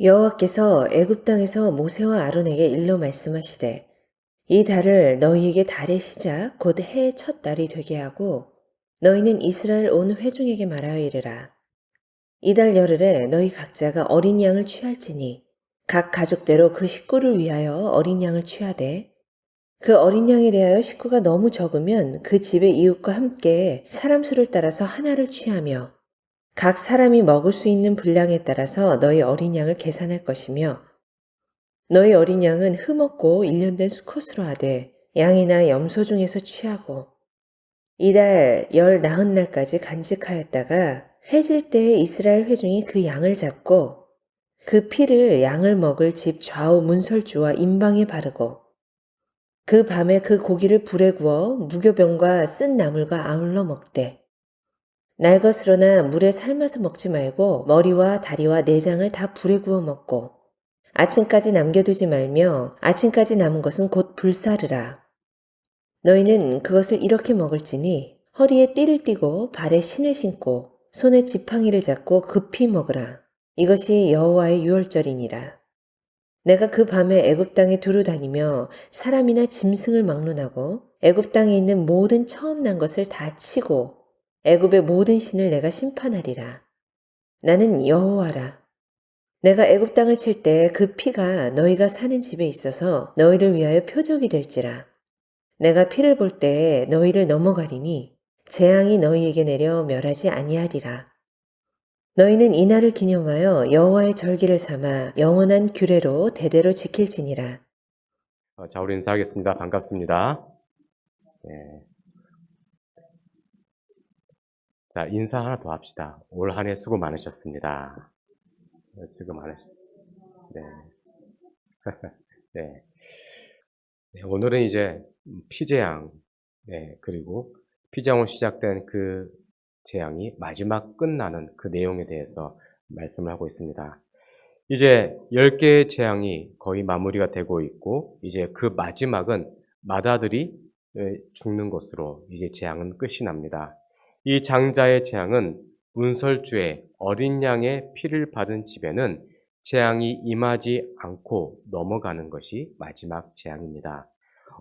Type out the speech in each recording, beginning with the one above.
여호와께서 애굽 땅에서 모세와 아론에게 일러 말씀하시되 이 달을 너희에게 달의 시작 곧 해의 첫 달이 되게 하고 너희는 이스라엘 온 회중에게 말하여 이르라. 이달 열흘에 너희 각자가 어린 양을 취할지니 각 가족대로 그 식구를 위하여 어린 양을 취하되 그 어린 양에 대하여 식구가 너무 적으면 그 집의 이웃과 함께 사람 수를 따라서 하나를 취하며 각 사람이 먹을 수 있는 분량에 따라서 너희 어린 양을 계산할 것이며 너희 어린 양은 흠없고 일련된 수컷으로 하되 양이나 염소 중에서 취하고 이달 열 나흔 날까지 간직하였다가 해질 때에 이스라엘 회중이 그 양을 잡고 그 피를 양을 먹을 집 좌우 문설주와 임방에 바르고 그 밤에 그 고기를 불에 구워 무교병과 쓴 나물과 아울러 먹되 날것으로나 물에 삶아서 먹지 말고 머리와 다리와 내장을 다 불에 구워 먹고 아침까지 남겨두지 말며 아침까지 남은 것은 곧 불사르라. 너희는 그것을 이렇게 먹을지니 허리에 띠를 띠고 발에 신을 신고 손에 지팡이를 잡고 급히 먹으라. 이것이 여호와의 유월절이니라. 내가 그 밤에 애굽 땅에 두루 다니며 사람이나 짐승을 막론하고 애굽 땅에 있는 모든 처음 난 것을 다 치고 애굽의 모든 신을 내가 심판하리라. 나는 여호와라. 내가 애굽 땅을 칠 때 그 피가 너희가 사는 집에 있어서 너희를 위하여 표적이 될지라. 내가 피를 볼 때에 너희를 넘어가리니 재앙이 너희에게 내려 멸하지 아니하리라. 너희는 이날을 기념하여 여호와의 절기를 삼아 영원한 규례로 대대로 지킬지니라. 자, 우리 인사하겠습니다. 반갑습니다. 네. 자, 인사 하나 더 합시다. 올 한 해 수고 많으셨습니다. 수고 네. 네. 네, 오늘은 이제 피재앙, 네, 그리고 피재앙으로 시작된 그 재앙이 마지막 끝나는 그 내용에 대해서 말씀을 하고 있습니다. 이제 10개의 재앙이 거의 마무리가 되고 있고, 이제 그 마지막은 맏아들이 죽는 것으로 이제 재앙은 끝이 납니다. 이 장자의 재앙은 문설주의 어린 양의 피를 받은 집에는 재앙이 임하지 않고 넘어가는 것이 마지막 재앙입니다.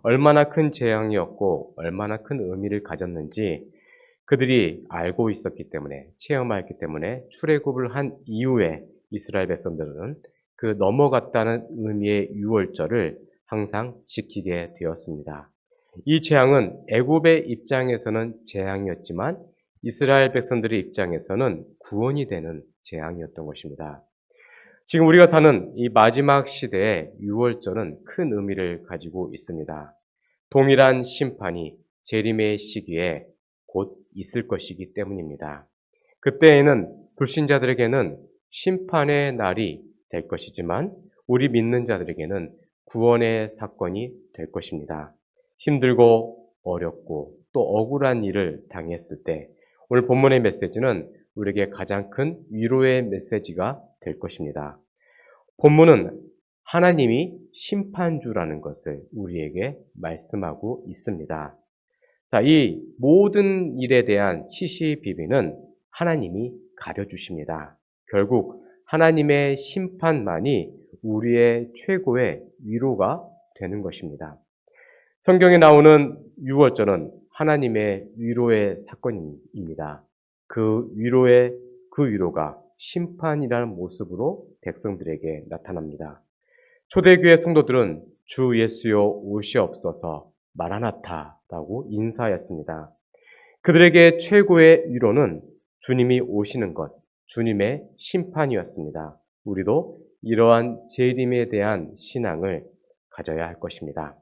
얼마나 큰 재앙이었고 얼마나 큰 의미를 가졌는지 그들이 알고 있었기 때문에, 체험하였기 때문에 출애굽을 한 이후에 이스라엘 백성들은 그 넘어갔다는 의미의 유월절을 항상 지키게 되었습니다. 이 재앙은 애굽의 입장에서는 재앙이었지만 이스라엘 백성들의 입장에서는 구원이 되는 재앙이었던 것입니다. 지금 우리가 사는 이 마지막 시대의 유월절은 큰 의미를 가지고 있습니다. 동일한 심판이 재림의 시기에 곧 있을 것이기 때문입니다. 그때에는 불신자들에게는 심판의 날이 될 것이지만 우리 믿는 자들에게는 구원의 사건이 될 것입니다. 힘들고 어렵고 또 억울한 일을 당했을 때 오늘 본문의 메시지는 우리에게 가장 큰 위로의 메시지가 될 것입니다. 본문은 하나님이 심판주라는 것을 우리에게 말씀하고 있습니다. 자, 이 모든 일에 대한 시시비비는 하나님이 가려주십니다. 결국 하나님의 심판만이 우리의 최고의 위로가 되는 것입니다. 성경에 나오는 유월절은 하나님의 위로의 사건입니다. 그 위로가 심판이라는 모습으로 백성들에게 나타납니다. 초대교회 성도들은 주 예수여 오시옵소서 마라나타라고 인사하였습니다. 그들에게 최고의 위로는 주님이 오시는 것, 주님의 심판이었습니다. 우리도 이러한 재림에 대한 신앙을 가져야 할 것입니다.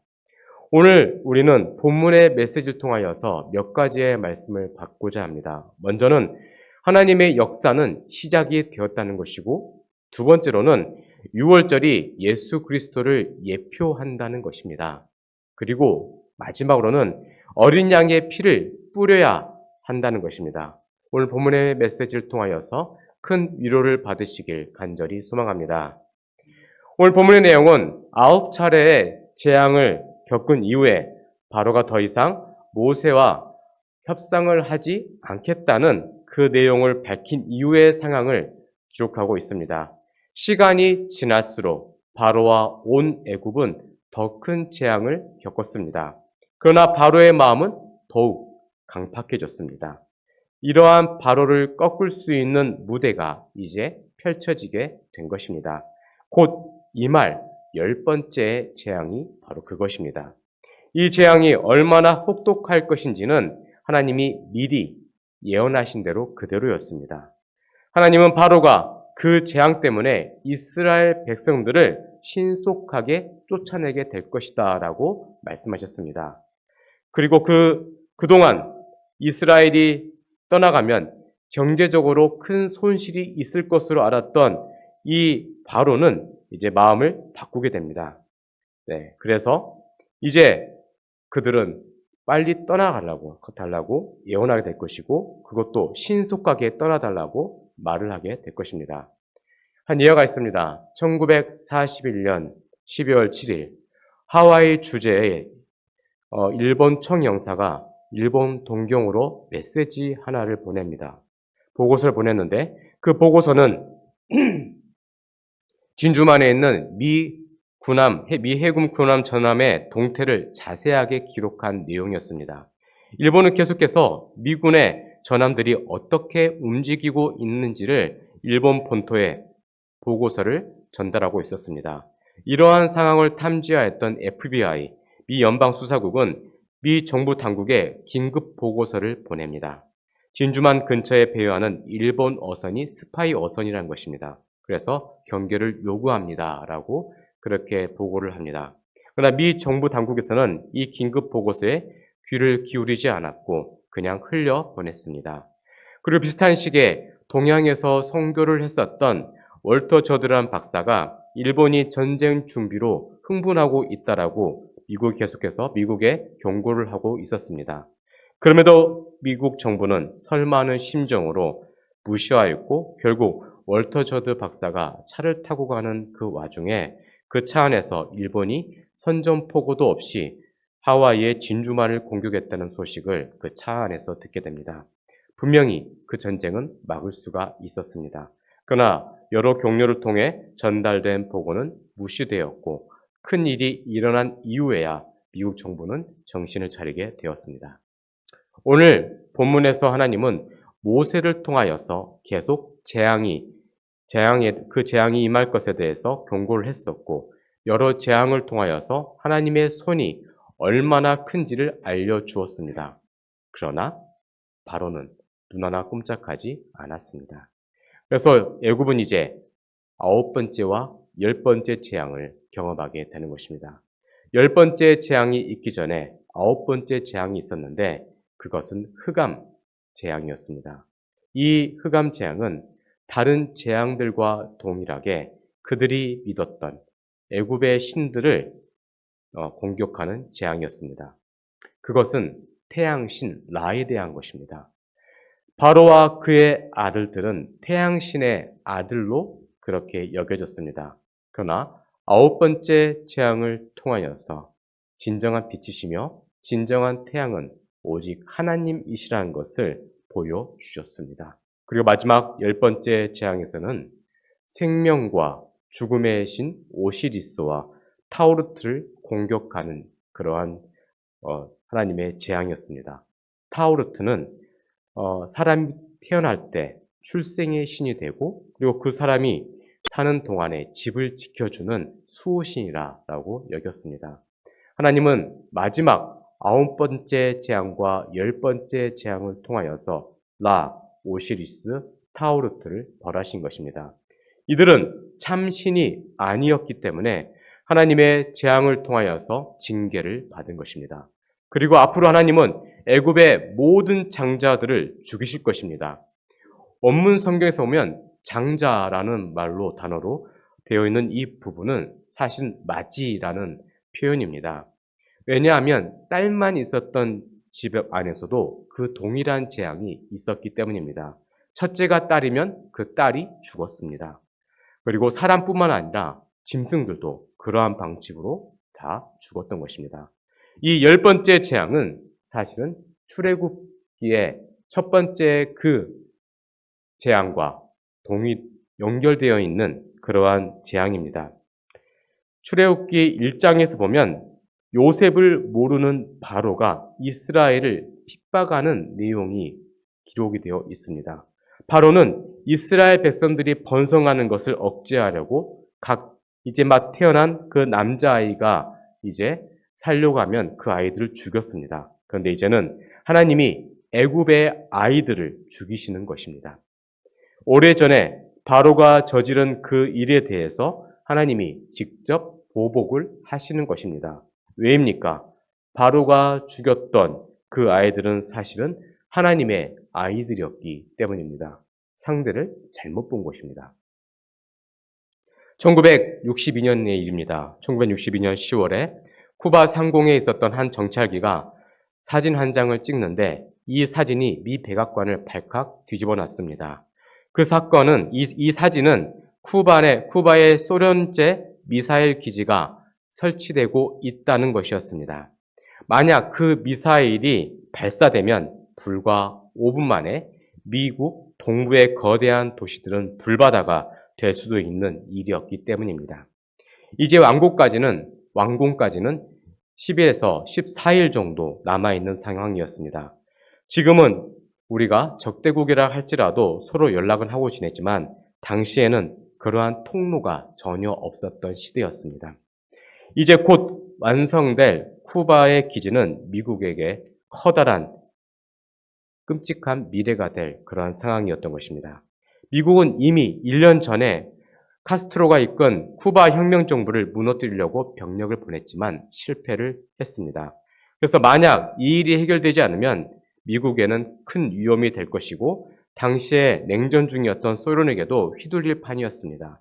오늘 우리는 본문의 메시지를 통하여서 몇 가지의 말씀을 받고자 합니다. 먼저는 하나님의 역사는 시작이 되었다는 것이고, 두 번째로는 유월절이 예수 그리스도를 예표한다는 것입니다. 그리고 마지막으로는 어린 양의 피를 뿌려야 한다는 것입니다. 오늘 본문의 메시지를 통하여서 큰 위로를 받으시길 간절히 소망합니다. 오늘 본문의 내용은 9차례의 재앙을 겪은 이후에 바로가 더 이상 모세와 협상을 하지 않겠다는 그 내용을 밝힌 이후의 상황을 기록하고 있습니다. 시간이 지날수록 바로와 온 애굽은 더 큰 재앙을 겪었습니다. 그러나 바로의 마음은 더욱 강팍해졌습니다. 이러한 바로를 꺾을 수 있는 무대가 이제 펼쳐지게 된 것입니다. 곧 이 말 10번째 재앙이 바로 그것입니다. 이 재앙이 얼마나 혹독할 것인지는 하나님이 미리 예언하신 대로 그대로였습니다. 하나님은 바로가 그 재앙 때문에 이스라엘 백성들을 신속하게 쫓아내게 될 것이다 라고 말씀하셨습니다. 그리고 그동안 이스라엘이 떠나가면 경제적으로 큰 손실이 있을 것으로 알았던 이 바로는 이제 마음을 바꾸게 됩니다. 네, 그래서 이제 그들은 빨리 달라고 예언하게 될 것이고 그것도 신속하게 떠나달라고 말을 하게 될 것입니다. 한 예화가 있습니다. 1941년 12월 7일 하와이 주재에 일본 총영사가 일본 동경으로 메시지 하나를 보냅니다. 보고서를 보냈는데 그 보고서는 진주만에 있는 미 해군 군함 전함의 동태를 자세하게 기록한 내용이었습니다. 일본은 계속해서 미군의 전함들이 어떻게 움직이고 있는지를 일본 본토에 보고서를 전달하고 있었습니다. 이러한 상황을 탐지하였던 FBI, 미 연방수사국은 미 정부 당국에 긴급 보고서를 보냅니다. 진주만 근처에 배회하는 일본 어선이 스파이 어선이라는 것입니다. 그래서 경계를 요구합니다. 라고 그렇게 보고를 합니다. 그러나 미 정부 당국에서는 이 긴급 보고서에 귀를 기울이지 않았고 그냥 흘려 보냈습니다. 그리고 비슷한 시기에 동양에서 선교를 했었던 월터 저드란 박사가 일본이 전쟁 준비로 흥분하고 있다라고 미국이 계속해서 미국에 경고를 하고 있었습니다. 그럼에도 미국 정부는 설마하는 심정으로 무시하였고 결국 월터 저드 박사가 차를 타고 가는 그 와중에 그 차 안에서 일본이 선전포고도 없이 하와이의 진주만을 공격했다는 소식을 그 차 안에서 듣게 됩니다. 분명히 그 전쟁은 막을 수가 있었습니다. 그러나 여러 경로를 통해 전달된 보고는 무시되었고 큰 일이 일어난 이후에야 미국 정부는 정신을 차리게 되었습니다. 오늘 본문에서 하나님은 모세를 통하여서 계속 그 재앙이 임할 것에 대해서 경고를 했었고 여러 재앙을 통하여서 하나님의 손이 얼마나 큰지를 알려주었습니다. 그러나 바로는 눈 하나 꼼짝하지 않았습니다. 그래서 애굽은 이제 9번째와 10번째 재앙을 경험하게 되는 것입니다. 10번째 재앙이 있기 전에 9번째 재앙이 있었는데 그것은 흑암 재앙이었습니다. 이 흑암 재앙은 다른 재앙들과 동일하게 그들이 믿었던 애굽의 신들을 공격하는 재앙이었습니다. 그것은 태양신 라에 대한 것입니다. 바로와 그의 아들들은 태양신의 아들로 그렇게 여겨졌습니다. 그러나 9번째 재앙을 통하여서 진정한 빛이시며 진정한 태양은 오직 하나님이시라는 것을 보여주셨습니다. 그리고 마지막 10번째 재앙에서는 생명과 죽음의 신 오시리스와 타우르트를 공격하는 그러한 하나님의 재앙이었습니다. 타우르트는 사람이 태어날 때 출생의 신이 되고 그리고 그 사람이 사는 동안에 집을 지켜주는 수호신이라고 여겼습니다. 하나님은 마지막 9번째 재앙과 10번째 재앙을 통하여서 라, 오시리스, 타우르트를 벌하신 것입니다. 이들은 참신이 아니었기 때문에 하나님의 재앙을 통하여서 징계를 받은 것입니다. 그리고 앞으로 하나님은 애굽의 모든 장자들을 죽이실 것입니다. 원문 성경에서 보면 장자라는 단어로 되어 있는 이 부분은 사실 마지라는 표현입니다. 왜냐하면 딸만 있었던 집 안에서도 그 동일한 재앙이 있었기 때문입니다. 첫째가 딸이면 그 딸이 죽었습니다. 그리고 사람뿐만 아니라 짐승들도 그러한 방식으로 다 죽었던 것입니다. 이 10번째 재앙은 사실은 출애굽기의 첫 번째 그 재앙과 연결되어 있는 그러한 재앙입니다. 출애굽기 1장에서 보면 요셉을 모르는 바로가 이스라엘을 핍박하는 내용이 기록이 되어 있습니다. 바로는 이스라엘 백성들이 번성하는 것을 억제하려고 이제 막 태어난 그 남자아이가 이제 살려고 하면 그 아이들을 죽였습니다. 그런데 이제는 하나님이 애굽의 아이들을 죽이시는 것입니다. 오래전에 바로가 저지른 그 일에 대해서 하나님이 직접 보복을 하시는 것입니다. 왜입니까? 바로가 죽였던 그 아이들은 사실은 하나님의 아이들이었기 때문입니다. 상대를 잘못 본 것입니다. 1962년의 일입니다. 1962년 10월에 쿠바 상공에 있었던 한 정찰기가 사진 한 장을 찍는데 이 사진이 미 백악관을 발칵 뒤집어 놨습니다. 그 사건은 이 사진은 쿠바의 소련제 미사일 기지가 설치되고 있다는 것이었습니다. 만약 그 미사일이 발사되면 불과 5분 만에 미국 동부의 거대한 도시들은 불바다가 될 수도 있는 일이었기 때문입니다. 이제 완공까지는 10에서 14일 정도 남아있는 상황이었습니다. 지금은 우리가 적대국이라 할지라도 서로 연락은 하고 지냈지만 당시에는 그러한 통로가 전혀 없었던 시대였습니다. 이제 곧 완성될 쿠바의 기지는 미국에게 커다란 끔찍한 미래가 될 그러한 상황이었던 것입니다. 미국은 이미 1년 전에 카스트로가 이끈 쿠바 혁명 정부를 무너뜨리려고 병력을 보냈지만 실패를 했습니다. 그래서 만약 이 일이 해결되지 않으면 미국에는 큰 위험이 될 것이고 당시에 냉전 중이었던 소련에게도 휘둘릴 판이었습니다.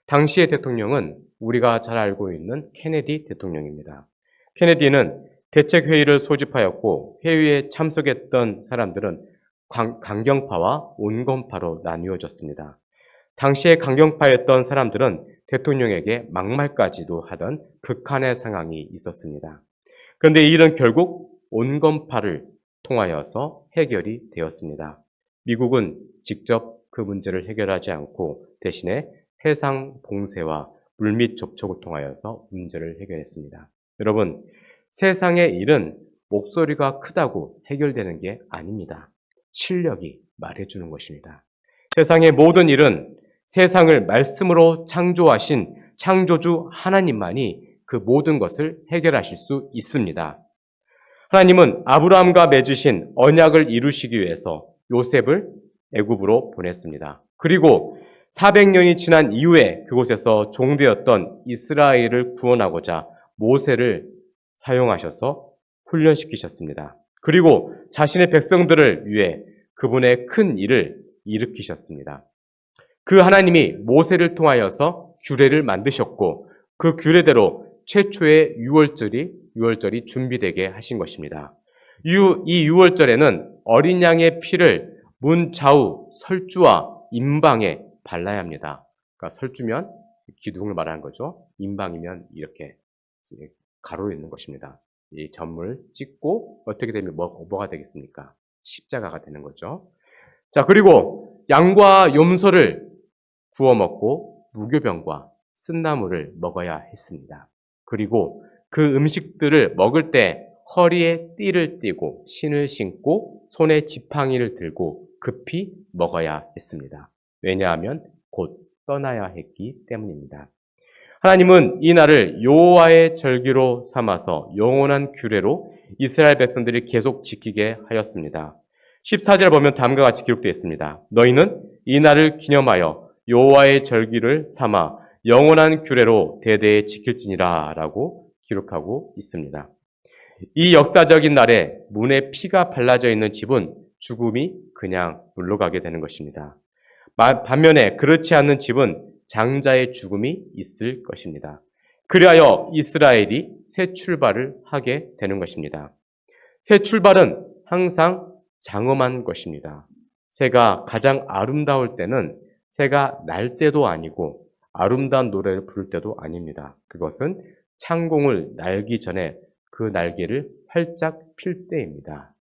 당시의 대통령은 우리가 잘 알고 있는 케네디 대통령입니다. 케네디는 대책회의를 소집하였고 회의에 참석했던 사람들은 강경파와 온건파로 나뉘어졌습니다. 당시에 강경파였던 사람들은 대통령에게 막말까지도 하던 극한의 상황이 있었습니다. 그런데 이 일은 결국 온건파를 통하여서 해결이 되었습니다. 미국은 직접 그 문제를 해결하지 않고 대신에 해상 봉쇄와 물밑 접촉을 통하여서 문제를 해결했습니다. 여러분, 세상의 일은 목소리가 크다고 해결되는 게 아닙니다. 실력이 말해주는 것입니다. 세상의 모든 일은 세상을 말씀으로 창조하신 창조주 하나님만이 그 모든 것을 해결하실 수 있습니다. 하나님은 아브라함과 맺으신 언약을 이루시기 위해서 요셉을 애굽으로 보냈습니다. 그리고 400년이 지난 이후에 그곳에서 종되었던 이스라엘을 구원하고자 모세를 사용하셔서 훈련시키셨습니다. 그리고 자신의 백성들을 위해 그분의 큰 일을 일으키셨습니다. 그 하나님이 모세를 통하여서 규례를 만드셨고 그 규례대로 최초의 유월절이 준비되게 하신 것입니다. 이 유월절에는 어린 양의 피를 문 좌우 설주와 임방에 발라야 합니다. 그러니까 설주면 기둥을 말하는 거죠. 임방이면 이렇게 가로 있는 것입니다. 이 점을 찍고 어떻게 되면 뭐가 되겠습니까? 십자가가 되는 거죠. 자, 그리고 양과 염소를 구워 먹고 무교병과 쓴나물을 먹어야 했습니다. 그리고 그 음식들을 먹을 때 허리에 띠를 띠고 신을 신고 손에 지팡이를 들고 급히 먹어야 했습니다. 왜냐하면 곧 떠나야 했기 때문입니다. 하나님은 이 날을 여호와의 절기로 삼아서 영원한 규례로 이스라엘 백성들이 계속 지키게 하였습니다. 14절 보면 다음과 같이 기록되어 있습니다. 너희는 이 날을 기념하여 여호와의 절기를 삼아 영원한 규례로 대대에 지킬지니라 라고 기록하고 있습니다. 이 역사적인 날에 문에 피가 발라져 있는 집은 죽음이 그냥 물러가게 되는 것입니다. 반면에 그렇지 않는 집은 장자의 죽음이 있을 것입니다. 그리하여 이스라엘이 새 출발을 하게 되는 것입니다. 새 출발은 항상 장엄한 것입니다. 새가 가장 아름다울 때는 새가 날 때도 아니고 아름다운 노래를 부를 때도 아닙니다. 그것은 창공을 날기 전에 그 날개를 활짝 필 때입니다.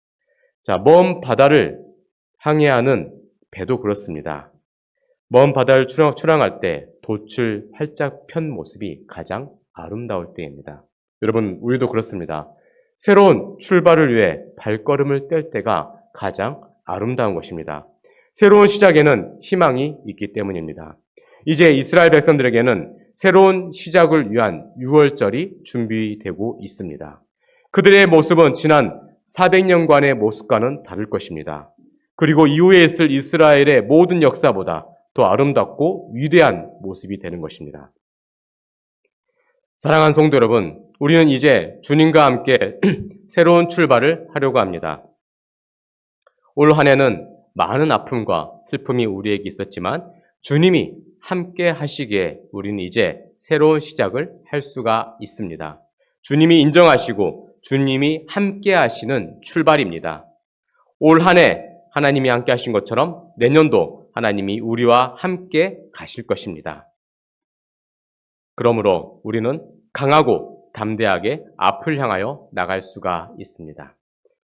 자, 먼 바다를 항해하는 배도 그렇습니다. 먼 바다를 출항할 때 돛을 활짝 편 모습이 가장 아름다울 때입니다. 여러분, 우리도 그렇습니다. 새로운 출발을 위해 발걸음을 뗄 때가 가장 아름다운 것입니다. 새로운 시작에는 희망이 있기 때문입니다. 이제 이스라엘 백성들에게는 새로운 시작을 위한 유월절이 준비되고 있습니다. 그들의 모습은 지난 400년간의 모습과는 다를 것입니다. 그리고 이후에 있을 이스라엘의 모든 역사보다 더 아름답고 위대한 모습이 되는 것입니다. 사랑하는 성도 여러분, 우리는 이제 주님과 함께 새로운 출발을 하려고 합니다. 올 한 해는 많은 아픔과 슬픔이 우리에게 있었지만 주님이 함께 하시기에 우리는 이제 새로운 시작을 할 수가 있습니다. 주님이 인정하시고 주님이 함께 하시는 출발입니다. 올 한 해 하나님이 함께 하신 것처럼 내년도 하나님이 우리와 함께 가실 것입니다. 그러므로 우리는 강하고 담대하게 앞을 향하여 나갈 수가 있습니다.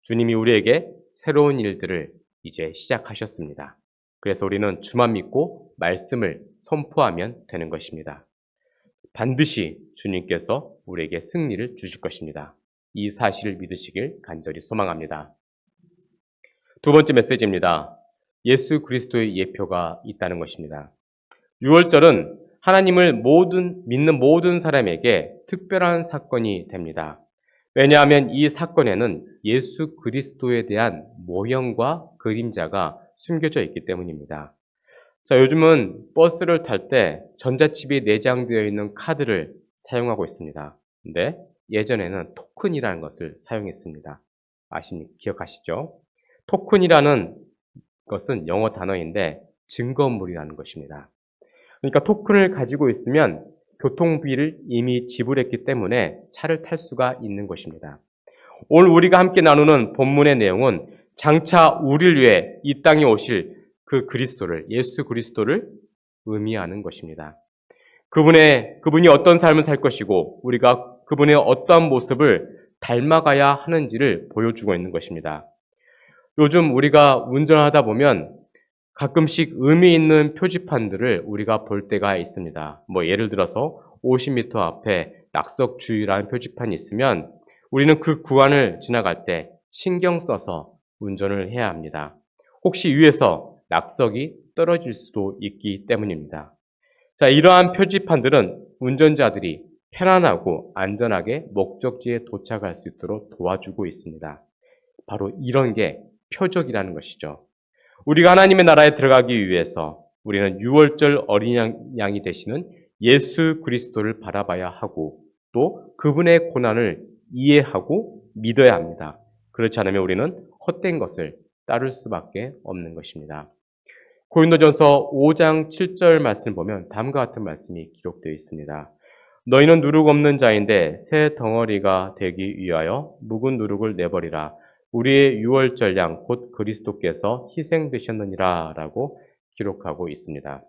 주님이 우리에게 새로운 일들을 이제 시작하셨습니다. 그래서 우리는 주만 믿고 말씀을 선포하면 되는 것입니다. 반드시 주님께서 우리에게 승리를 주실 것입니다. 이 사실을 믿으시길 간절히 소망합니다. 두 번째 메시지입니다. 예수 그리스도의 예표가 있다는 것입니다. 유월절은 하나님을 믿는 모든 사람에게 특별한 사건이 됩니다. 왜냐하면 이 사건에는 예수 그리스도에 대한 모형과 그림자가 숨겨져 있기 때문입니다. 자, 요즘은 버스를 탈 때 전자칩이 내장되어 있는 카드를 사용하고 있습니다. 근데 예전에는 토큰이라는 것을 사용했습니다. 기억하시죠? 토큰이라는 것은 영어 단어인데 증거물이라는 것입니다. 그러니까 토큰을 가지고 있으면 교통비를 이미 지불했기 때문에 차를 탈 수가 있는 것입니다. 오늘 우리가 함께 나누는 본문의 내용은 장차 우리를 위해 이 땅에 오실 그 그리스도를, 예수 그리스도를 의미하는 것입니다. 그분이 어떤 삶을 살 것이고 우리가 그분의 어떠한 모습을 닮아가야 하는지를 보여주고 있는 것입니다. 요즘 우리가 운전하다 보면 가끔씩 의미 있는 표지판들을 우리가 볼 때가 있습니다. 예를 들어서 50m 앞에 낙석 주의라는 표지판이 있으면 우리는 그 구간을 지나갈 때 신경 써서 운전을 해야 합니다. 혹시 위에서 낙석이 떨어질 수도 있기 때문입니다. 자, 이러한 표지판들은 운전자들이 편안하고 안전하게 목적지에 도착할 수 있도록 도와주고 있습니다. 바로 이런 게 표적이라는 것이죠. 우리가 하나님의 나라에 들어가기 위해서 우리는 유월절 어린 양이 되시는 예수 그리스도를 바라봐야 하고 또 그분의 고난을 이해하고 믿어야 합니다. 그렇지 않으면 우리는 헛된 것을 따를 수밖에 없는 것입니다. 고린도전서 5장 7절 말씀을 보면 다음과 같은 말씀이 기록되어 있습니다. 너희는 누룩 없는 자인데 새 덩어리가 되기 위하여 묵은 누룩을 내버리라. 우리의 유월절 양 곧 그리스도께서 희생되셨느니라 라고 기록하고 있습니다.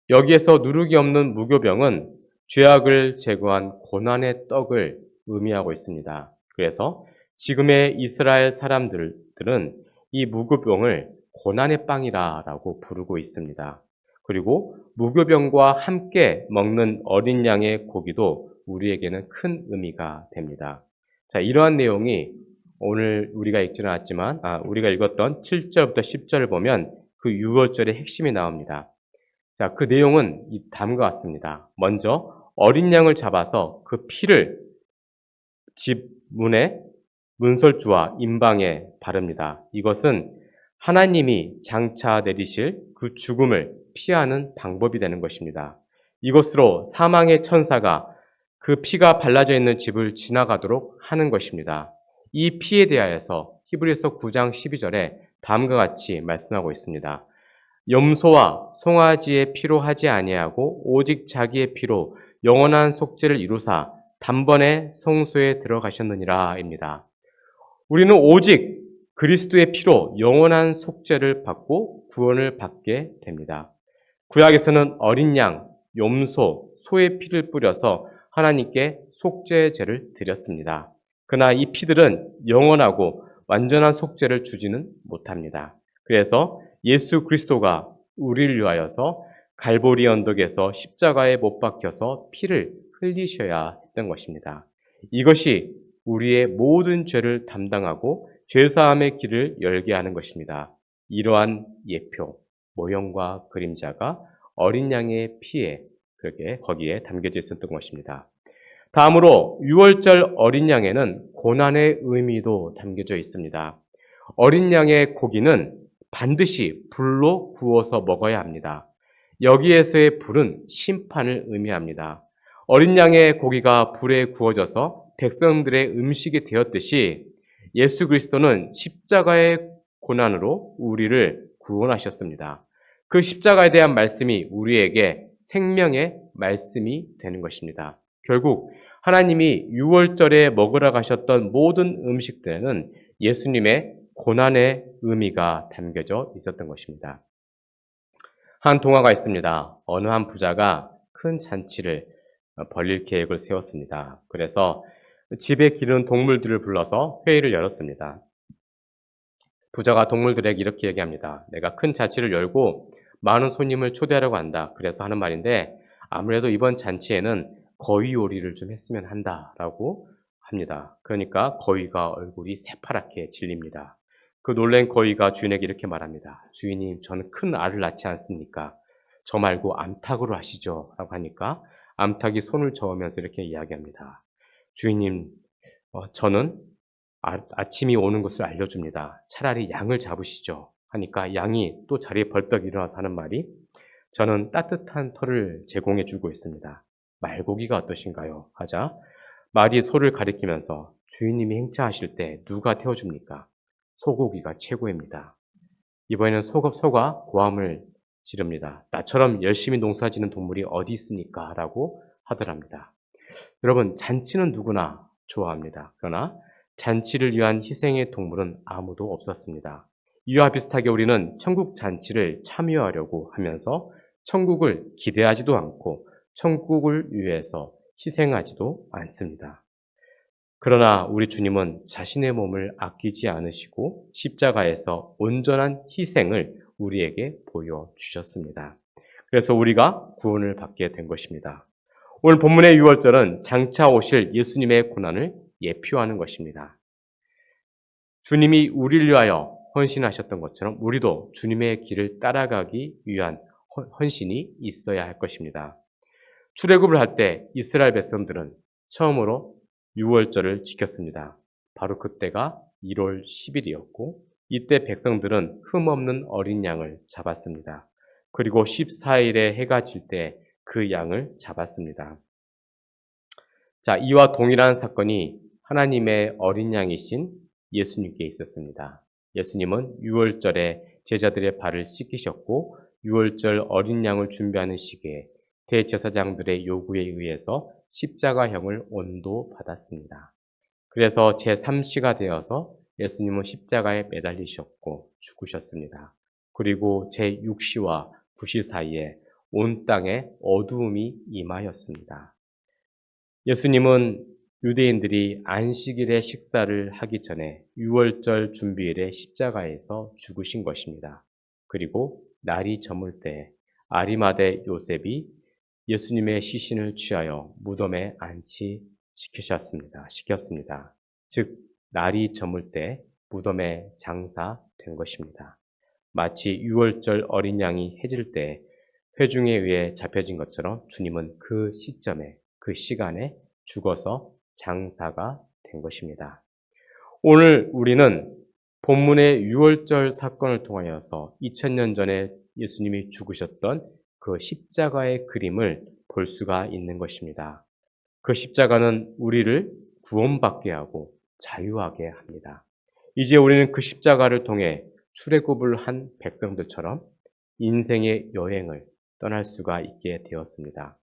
여기에서 누룩이 없는 무교병은 죄악을 제거한 고난의 떡을 의미하고 있습니다. 그래서 지금의 이스라엘 사람들은 이 무교병을 고난의 빵이라고 부르고 있습니다. 그리고 무교병과 함께 먹는 어린 양의 고기도 우리에게는 큰 의미가 됩니다. 자, 이러한 내용이 오늘 우리가 읽지는 않았지만 우리가 읽었던 7절부터 10절을 보면 그 유월절의 핵심이 나옵니다. 자, 그 내용은 다음과 같습니다. 먼저 어린 양을 잡아서 그 피를 집 문에 문설주와 임방에 바릅니다. 이것은 하나님이 장차 내리실 그 죽음을 피하는 방법이 되는 것입니다. 이것으로 사망의 천사가 그 피가 발라져 있는 집을 지나가도록 하는 것입니다. 이 피에 대하여서 히브리서 9장 12절에 다음과 같이 말씀하고 있습니다. 염소와 송아지의 피로 하지 아니하고 오직 자기의 피로 영원한 속죄를 이루사 단번에 성소에 들어가셨느니라입니다. 우리는 오직 그리스도의 피로 영원한 속죄를 받고 구원을 받게 됩니다. 구약에서는 어린 양, 염소, 소의 피를 뿌려서 하나님께 속죄제를 드렸습니다. 그러나 이 피들은 영원하고 완전한 속죄를 주지는 못합니다. 그래서 예수 그리스도가 우리를 위하여서 갈보리 언덕에서 십자가에 못 박혀서 피를 흘리셔야 했던 것입니다. 이것이 우리의 모든 죄를 담당하고 죄사함의 길을 열게 하는 것입니다. 이러한 예표, 모형과 그림자가 어린 양의 피에 거기에 담겨져 있었던 것입니다. 다음으로 6월절 어린 양에는 고난의 의미도 담겨져 있습니다. 어린 양의 고기는 반드시 불로 구워서 먹어야 합니다. 여기에서의 불은 심판을 의미합니다. 어린 양의 고기가 불에 구워져서 백성들의 음식이 되었듯이 예수 그리스도는 십자가의 고난으로 우리를 구원하셨습니다. 그 십자가에 대한 말씀이 우리에게 생명의 말씀이 되는 것입니다. 결국 하나님이 6월절에 먹으러 가셨던 모든 음식들에는 예수님의 고난의 의미가 담겨져 있었던 것입니다. 한 동화가 있습니다. 어느 한 부자가 큰 잔치를 벌릴 계획을 세웠습니다. 그래서 집에 기르는 동물들을 불러서 회의를 열었습니다. 부자가 동물들에게 이렇게 얘기합니다. 내가 큰 잔치를 열고 많은 손님을 초대하려고 한다. 그래서 하는 말인데 아무래도 이번 잔치에는 거위 요리를 좀 했으면 한다라고 합니다. 그러니까 거위가 얼굴이 새파랗게 질립니다. 그 놀란 거위가 주인에게 이렇게 말합니다. 주인님, 저는 큰 알을 낳지 않습니까? 저 말고 암탉으로 하시죠. 라고 하니까 암탉이 손을 저으면서 이렇게 이야기합니다. 주인님, 저는 아침이 오는 것을 알려줍니다. 차라리 양을 잡으시죠. 하니까 양이 또 자리에 벌떡 일어나서 하는 말이 저는 따뜻한 털을 제공해 주고 있습니다. 말고기가 어떠신가요? 하자 말이 소를 가리키면서 주인님이 행차하실 때 누가 태워줍니까? 소고기가 최고입니다. 이번에는 소가 고함을 지릅니다. 나처럼 열심히 농사지는 동물이 어디 있습니까? 라고 하더랍니다. 여러분, 잔치는 누구나 좋아합니다. 그러나 잔치를 위한 희생의 동물은 아무도 없었습니다. 이와 비슷하게 우리는 천국 잔치를 참여하려고 하면서 천국을 기대하지도 않고 천국을 위해서 희생하지도 않습니다. 그러나 우리 주님은 자신의 몸을 아끼지 않으시고 십자가에서 온전한 희생을 우리에게 보여주셨습니다. 그래서 우리가 구원을 받게 된 것입니다. 오늘 본문의 6월절은 장차 오실 예수님의 고난을 예표하는 것입니다. 주님이 우리를 위하여 헌신하셨던 것처럼 우리도 주님의 길을 따라가기 위한 헌신이 있어야 할 것입니다. 출애굽을 할 때 이스라엘 백성들은 처음으로 6월절을 지켰습니다. 바로 그때가 1월 10일이었고 이때 백성들은 흠없는 어린 양을 잡았습니다. 그리고 14일에 해가 질 때 그 양을 잡았습니다. 자, 이와 동일한 사건이 하나님의 어린 양이신 예수님께 있었습니다. 예수님은 6월절에 제자들의 발을 씻기셨고 6월절 어린 양을 준비하는 시기에 대제사장들의 요구에 의해서 십자가형을 온도받았습니다. 그래서 제3시가 되어서 예수님은 십자가에 매달리셨고 죽으셨습니다. 그리고 제6시와 9시 사이에 온 땅에 어두움이 임하였습니다. 예수님은 유대인들이 안식일에 식사를 하기 전에 6월절 준비일에 십자가에서 죽으신 것입니다. 그리고 날이 저물 때 아리마대 요셉이 예수님의 시신을 취하여 무덤에 시켰습니다. 즉 날이 저물 때 무덤에 장사된 것입니다. 마치 6월절 어린 양이 해질 때 회중에 의해 잡혀진 것처럼 주님은 그 시점에 그 시간에 죽어서 장사가 된 것입니다. 오늘 우리는 본문의 6월절 사건을 통하여서 2000년 전에 예수님이 죽으셨던 그 십자가의 그림을 볼 수가 있는 것입니다. 그 십자가는 우리를 구원받게 하고 자유하게 합니다. 이제 우리는 그 십자가를 통해 출애굽을 한 백성들처럼 인생의 여행을 떠날 수가 있게 되었습니다.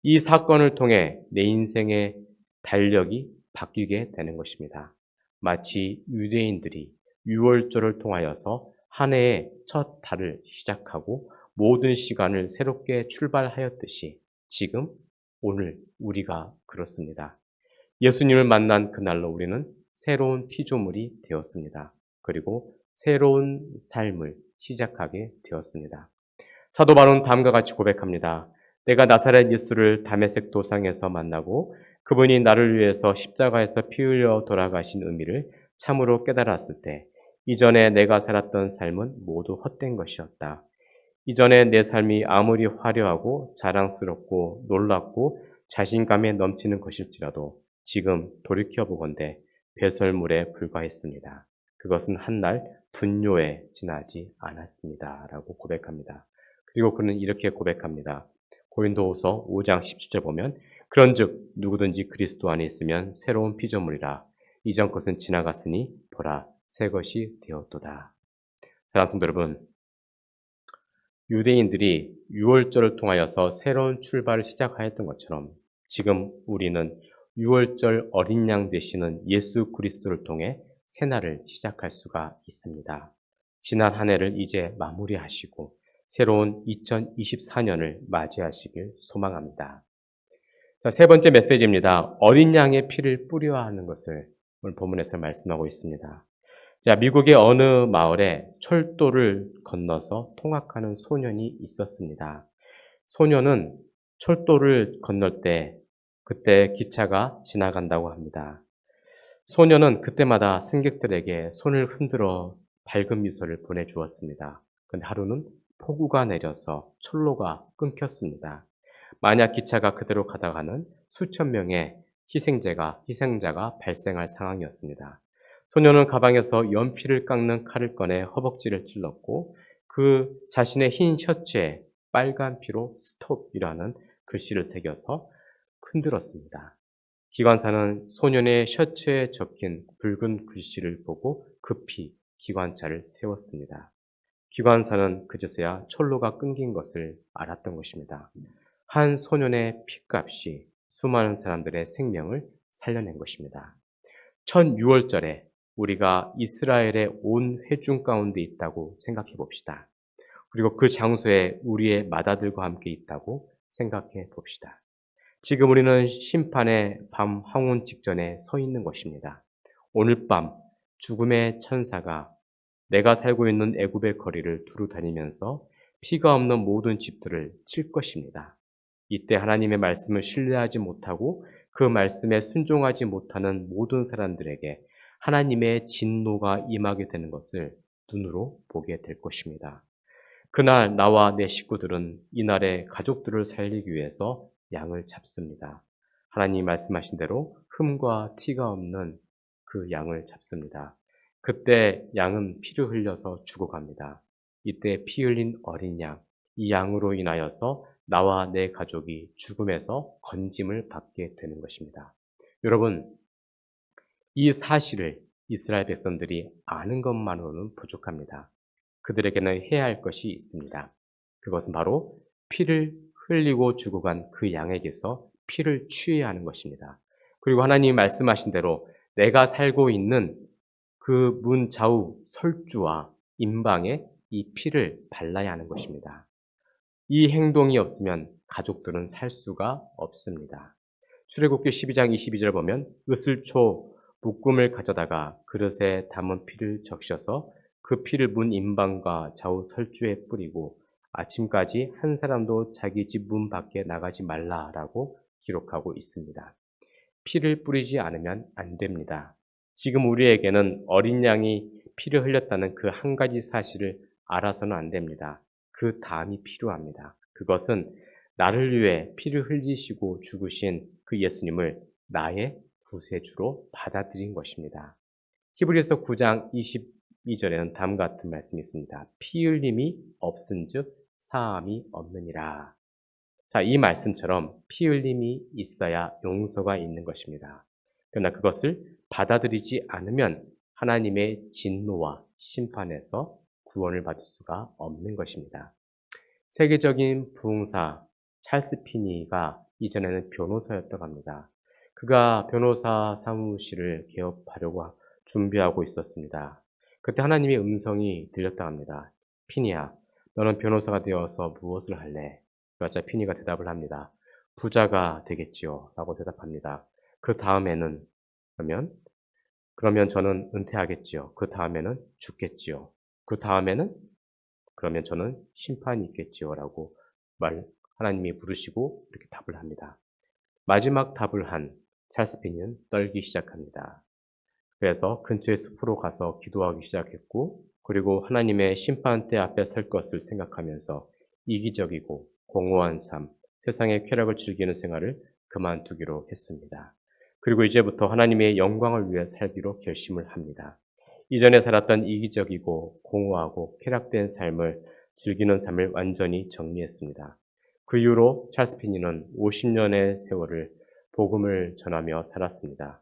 이 사건을 통해 내 인생의 달력이 바뀌게 되는 것입니다. 마치 유대인들이 6월절을 통하여서 한 해의 첫 달을 시작하고 모든 시간을 새롭게 출발하였듯이 지금 오늘 우리가 그렇습니다. 예수님을 만난 그날로 우리는 새로운 피조물이 되었습니다. 그리고 새로운 삶을 시작하게 되었습니다. 사도 바울은 다음과 같이 고백합니다. 내가 나사렛 예수를 다메섹 도상에서 만나고 그분이 나를 위해서 십자가에서 피 흘려 돌아가신 의미를 참으로 깨달았을 때 이전에 내가 살았던 삶은 모두 헛된 것이었다. 이전에 내 삶이 아무리 화려하고 자랑스럽고 놀랍고 자신감에 넘치는 것일지라도 지금 돌이켜보건대 배설물에 불과했습니다. 그것은 한날 분뇨에 지나지 않았습니다. 라고 고백합니다. 그리고 그는 이렇게 고백합니다. 고린도후서 5장 17절 보면 그런즉 누구든지 그리스도 안에 있으면 새로운 피조물이라 이전 것은 지나갔으니 보라 새 것이 되었도다. 사랑하는 성도 여러분, 유대인들이 유월절을 통하여서 새로운 출발을 시작하였던 것처럼 지금 우리는 유월절 어린 양 되시는 예수 그리스도를 통해 새날을 시작할 수가 있습니다. 지난 한 해를 이제 마무리하시고 새로운 2024년을 맞이하시길 소망합니다. 자, 세 번째 메시지입니다. 어린 양의 피를 뿌려야 하는 것을 오늘 본문에서 말씀하고 있습니다. 자, 미국의 어느 마을에 철도를 건너서 통학하는 소년이 있었습니다. 소년은 철도를 건널 때 그때 기차가 지나간다고 합니다. 소년은 그때마다 승객들에게 손을 흔들어 밝은 미소를 보내주었습니다. 그런데 하루는 폭우가 내려서 철로가 끊겼습니다. 만약 기차가 그대로 가다가는 수천 명의 희생자가 발생할 상황이었습니다. 소녀는 가방에서 연필을 깎는 칼을 꺼내 허벅지를 찔렀고 그 자신의 흰 셔츠에 빨간 피로 스톱이라는 글씨를 새겨서 흔들었습니다. 기관사는 소년의 셔츠에 적힌 붉은 글씨를 보고 급히 기관차를 세웠습니다. 기관사는 그제서야 철로가 끊긴 것을 알았던 것입니다. 한 소년의 핏값이 수많은 사람들의 생명을 살려낸 것입니다. 16월절에 우리가 이스라엘의 온 회중 가운데 있다고 생각해 봅시다. 그리고 그 장소에 우리의 맏아들과 함께 있다고 생각해 봅시다. 지금 우리는 심판의 밤 황혼 직전에 서 있는 것입니다. 오늘 밤 죽음의 천사가 내가 살고 있는 애굽의 거리를 두루 다니면서 피가 없는 모든 집들을 칠 것입니다. 이때 하나님의 말씀을 신뢰하지 못하고 그 말씀에 순종하지 못하는 모든 사람들에게 하나님의 진노가 임하게 되는 것을 눈으로 보게 될 것입니다. 그날 나와 내 식구들은 이날의 가족들을 살리기 위해서 양을 잡습니다. 하나님이 말씀하신 대로 흠과 티가 없는 그 양을 잡습니다. 그때 양은 피를 흘려서 죽어갑니다. 이때 피 흘린 어린 양, 이 양으로 인하여서 나와 내 가족이 죽음에서 건짐을 받게 되는 것입니다. 여러분, 이 사실을 이스라엘 백성들이 아는 것만으로는 부족합니다. 그들에게는 해야 할 것이 있습니다. 그것은 바로 피를 흘리고 죽어간 그 양에게서 피를 취해야 하는 것입니다. 그리고 하나님이 말씀하신 대로 내가 살고 있는 그 문 좌우 설주와 임방에 이 피를 발라야 하는 것입니다. 이 행동이 없으면 가족들은 살 수가 없습니다. 출애굽기 12장 22절 보면 으슬초 묶음을 가져다가 그릇에 담은 피를 적셔서 그 피를 문 임방과 좌우 설주에 뿌리고 아침까지 한 사람도 자기 집 문 밖에 나가지 말라라고 기록하고 있습니다. 피를 뿌리지 않으면 안 됩니다. 지금 우리에게는 어린 양이 피를 흘렸다는 그 한 가지 사실을 알아서는 안 됩니다. 그 다음이 필요합니다. 그것은 나를 위해 피를 흘리시고 죽으신 그 예수님을 나의 구세주로 받아들인 것입니다. 히브리서 9장 22절에는 다음과 같은 말씀이 있습니다. 피 흘림이 없은즉 사함이 없느니라. 자, 이 말씀처럼 피 흘림이 있어야 용서가 있는 것입니다. 그러나 그것을 받아들이지 않으면 하나님의 진노와 심판에서 구원을 받을 수가 없는 것입니다. 세계적인 부흥사 찰스 피니가 이전에는 변호사였다고 합니다. 그가 변호사 사무실을 개업하려고 준비하고 있었습니다. 그때 하나님의 음성이 들렸다고 합니다. 피니야, 너는 변호사가 되어서 무엇을 할래? 그러자 피니가 대답을 합니다. 부자가 되겠지요. 라고 대답합니다. 그 다음에는 그러면 저는 은퇴하겠지요. 그 다음에는 죽겠지요. 그 다음에는 그러면 저는 심판이 있겠지요라고 하나님이 물으시고 이렇게 답을 합니다. 마지막 답을 한 찰스 핀은 떨기 시작합니다. 그래서 근처의 숲으로 가서 기도하기 시작했고, 그리고 하나님의 심판대 앞에 설 것을 생각하면서 이기적이고 공허한 삶, 세상의 쾌락을 즐기는 생활을 그만두기로 했습니다. 그리고 이제부터 하나님의 영광을 위해 살기로 결심을 합니다. 이전에 살았던 이기적이고 공허하고 쾌락된 삶을 즐기는 삶을 완전히 정리했습니다. 그 이후로 찰스 피니는 50년의 세월을 복음을 전하며 살았습니다.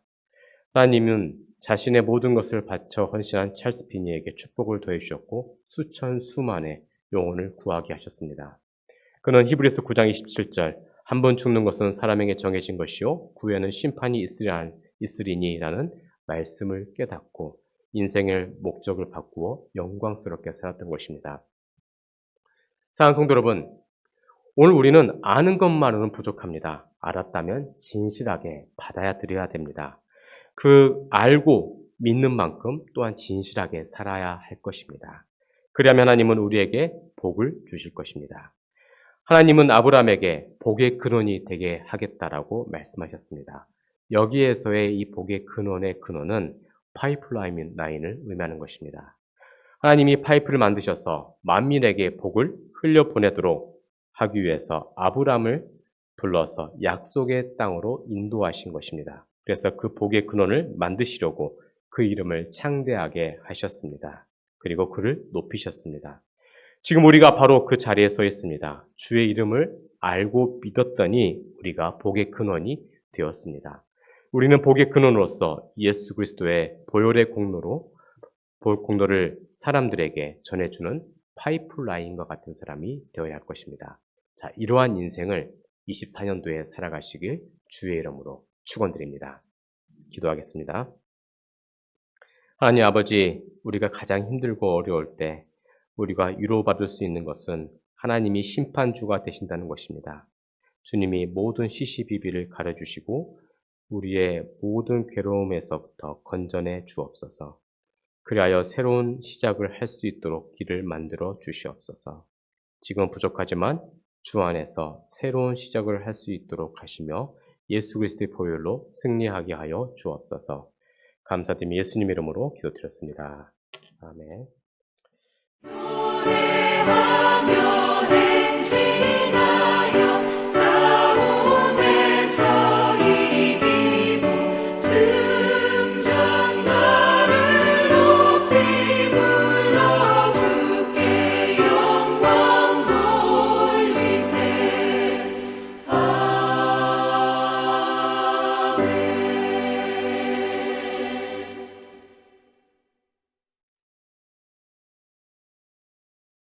하나님은 자신의 모든 것을 바쳐 헌신한 찰스 피니에게 축복을 더해주셨고 수천 수만의 영혼을 구하게 하셨습니다. 그는 히브리서 9장 27절 한 번 죽는 것은 사람에게 정해진 것이요 그 후에는 심판이 있으리니라는 말씀을 깨닫고 인생의 목적을 바꾸어 영광스럽게 살았던 것입니다. 사랑하는 성도 여러분, 오늘 우리는 아는 것만으로는 부족합니다. 알았다면 진실하게 받아들여야 됩니다. 그 알고 믿는 만큼 또한 진실하게 살아야 할 것입니다. 그러면 하나님은 우리에게 복을 주실 것입니다. 하나님은 아브라함에게 복의 근원이 되게 하겠다라고 말씀하셨습니다. 여기에서의 이 복의 근원의 근원은 파이프라인을 의미하는 것입니다. 하나님이 파이프를 만드셔서 만민에게 복을 흘려보내도록 하기 위해서 아브라함을 불러서 약속의 땅으로 인도하신 것입니다. 그래서 그 복의 근원을 만드시려고 그 이름을 창대하게 하셨습니다. 그리고 그를 높이셨습니다. 지금 우리가 바로 그 자리에 서 있습니다. 주의 이름을 알고 믿었더니 우리가 복의 근원이 되었습니다. 우리는 복의 근원으로서 예수 그리스도의 보혈의 공로를 사람들에게 전해주는 파이프라인과 같은 사람이 되어야 할 것입니다. 자, 이러한 인생을 24년도에 살아가시길 주의 이름으로 축원드립니다. 기도하겠습니다. 하나님 아버지, 우리가 가장 힘들고 어려울 때 우리가 위로받을 수 있는 것은 하나님이 심판주가 되신다는 것입니다. 주님이 모든 시시비비를 가려주시고 우리의 모든 괴로움에서부터 건져내 주옵소서. 그리하여 새로운 시작을 할 수 있도록 길을 만들어 주시옵소서. 지금 부족하지만 주 안에서 새로운 시작을 할 수 있도록 하시며 예수 그리스도의 보혈로 승리하게 하여 주옵소서. 감사드리며 예수님 이름으로 기도드렸습니다. 아멘.